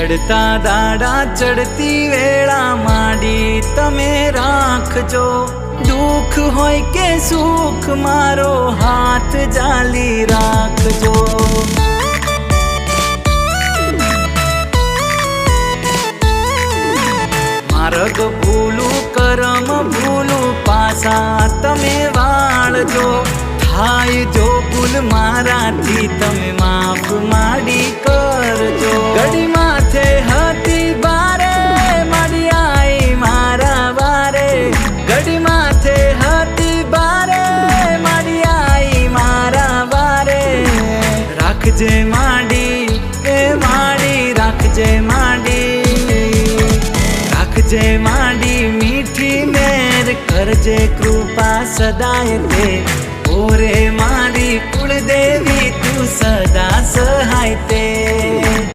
चढ़ता दाड़ा चढ़ती वेला माडी तमे राखजो। दुख होय के सुख मारो हाथ जाली राखजो। मार्ग भूलू करम भूलू पासा तमे वाळजो। थाय जो भूल माराथी तमे माफ माडी करजो। घड़ी माथे हती बारे माडी आई मारा वारे। घड़ी माथे हती बारे माडी आई मारा वारे। राखजे माडी ए माडी राखजे माडी। राखजे माडी मीठी मेर करजे कृपा सदाय ते। ओरे मारी कुलदेवी तू सदा सहाय ते।